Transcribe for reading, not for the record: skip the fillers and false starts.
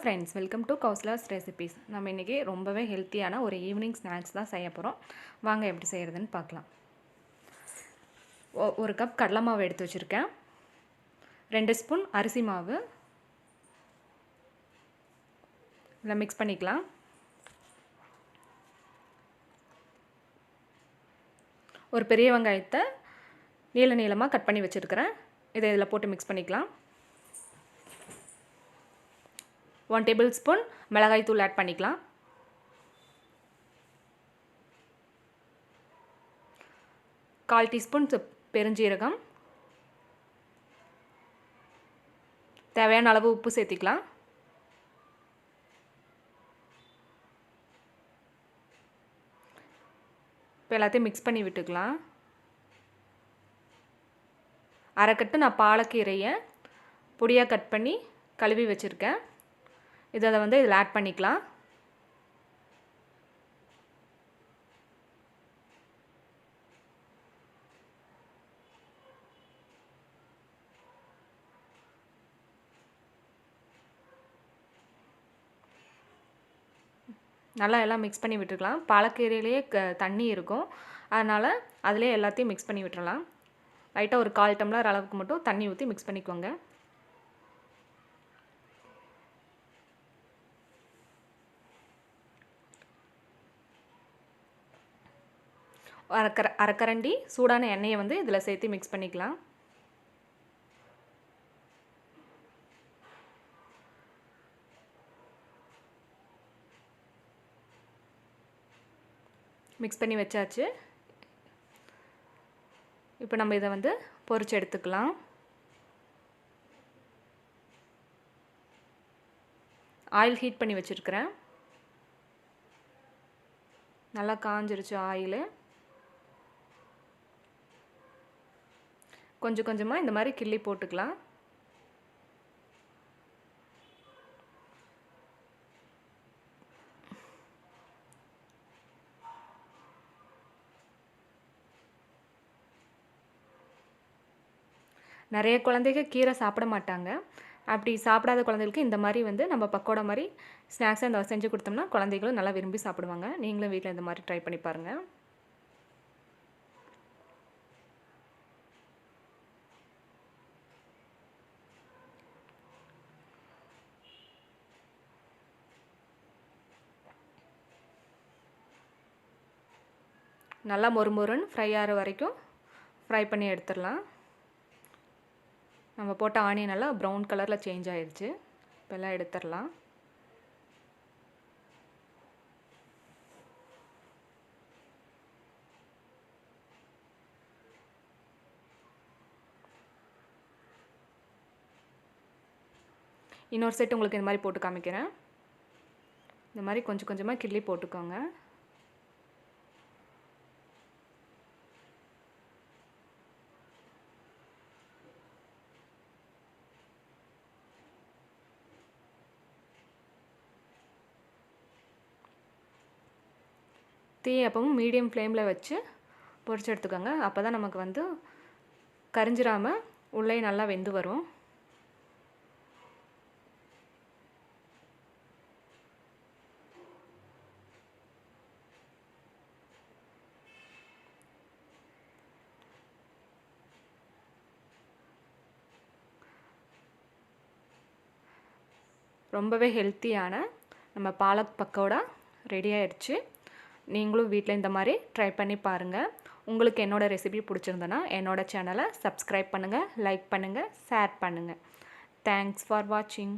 Friends, welcome to Kausala's recipes. நம்ம இன்றைக்கி ரொம்பவே ஹெல்த்தியான ஒரு ஈவினிங் ஸ்நாக்ஸ் தான் செய்ய போகிறோம். வாங்க எப்படி செய்கிறதுன்னு பார்க்கலாம். ஒரு கப் கடலை மாவு எடுத்து வச்சுருக்கேன். 2 ஸ்பூன் அரிசி மாவு இதில் மிக்ஸ் பண்ணிக்கலாம். ஒரு பெரிய வெங்காயத்தை நீளமாக கட் பண்ணி வச்சுருக்கிறேன். இதை இதில் போட்டு மிக்ஸ் பண்ணிக்கலாம். 1 டேபிள் ஸ்பூன் மிளகாய் தூள் ஆட் பண்ணிக்கலாம். கால் டீஸ்பூன் பெருஞ்சீரகம், தேவையான அளவு உப்பு சேர்த்திக்கலாம். இப்போ எல்லாத்தையும் மிக்ஸ் பண்ணி விட்டுக்கலாம். அரைக்கட்டு நான் பாலக்கீரையை பொடியாக கட் பண்ணி கழுவி வச்சுருக்கேன். இதை இதில் ஆட் பண்ணிக்கலாம். நல்லா எல்லாம் மிக்ஸ் பண்ணி விட்டுக்கலாம். பாலக்கீரையிலேயே தண்ணி இருக்கும், அதனால் அதிலே எல்லாத்தையும் மிக்ஸ் பண்ணி விட்டுறலாம். லைட்டாக ஒரு 1/4 டம்ளர் அளவுக்கு மட்டும் தண்ணி ஊற்றி மிக்ஸ் பண்ணிக்கோங்க. அரைக்கரண்டி சூடான எண்ணெயை இதில் சேர்த்து மிக்ஸ் பண்ணிக்கலாம். மிக்ஸ் பண்ணி வச்சாச்சு. இப்போ நம்ம இதை பொரிச்சு எடுத்துக்கலாம். ஆயில் ஹீட் பண்ணி வச்சுருக்கிறேன். நல்லா காஞ்சிருச்சு ஆயில். கொஞ்சம் கொஞ்சமாக இந்த மாதிரி கிள்ளி போட்டுக்கலாம். நிறைய குழந்தைங்க கீரை சாப்பிட மாட்டாங்க. அப்படி சாப்பிடாத குழந்தைகளுக்கு இந்த மாதிரி நம்ம பக்கோடா மாதிரி ஸ்நாக்ஸை செஞ்சு கொடுத்தோம்னா குழந்தைகளும் நல்லா விரும்பி சாப்பிடுவாங்க. நீங்களும் வீட்டில் இந்த மாதிரி ட்ரை பண்ணி பாருங்கள். நல்லா மொறுமொறுன்னு ஃப்ரை ஆகிற வரைக்கும் ஃப்ரை பண்ணி எடுத்துடலாம். நம்ம போட்ட ஆனியன் நல்லா ப்ரௌன் கலரில் சேஞ்ச் ஆகிடுச்சு. இப்போ எல்லாம் எடுத்துடலாம். இன்னொரு செட் உங்களுக்கு இந்த மாதிரி போட்டு காமிக்கிறேன். இந்த மாதிரி கொஞ்சம் கொஞ்சமாக கிள்ளி போட்டுக்கோங்க. தீ எப்பவும் மீடியம் ஃப்ளேமில் வச்சு பொரிச்சு எடுத்துக்கோங்க. அப்போ தான் நமக்கு கரிஞ்சிராமல் உள்ளே நல்லா வெந்து வரும். ரொம்பவே ஹெல்த்தியான நம்ம பாலக் பக்கோடா ரெடி ஆயிடுச்சு. நீங்களும் வீட்டில் இந்த மாதிரி ட்ரை பண்ணி பாருங்கள். உங்களுக்கு என்னோடய ரெசிபி பிடிச்சிருந்தனா என்னோடய சேனலை சப்ஸ்கிரைப் பண்ணுங்கள், லைக் பண்ணுங்கள், ஷேர் பண்ணுங்கள். தேங்க்ஸ் ஃபார் வாட்சிங்.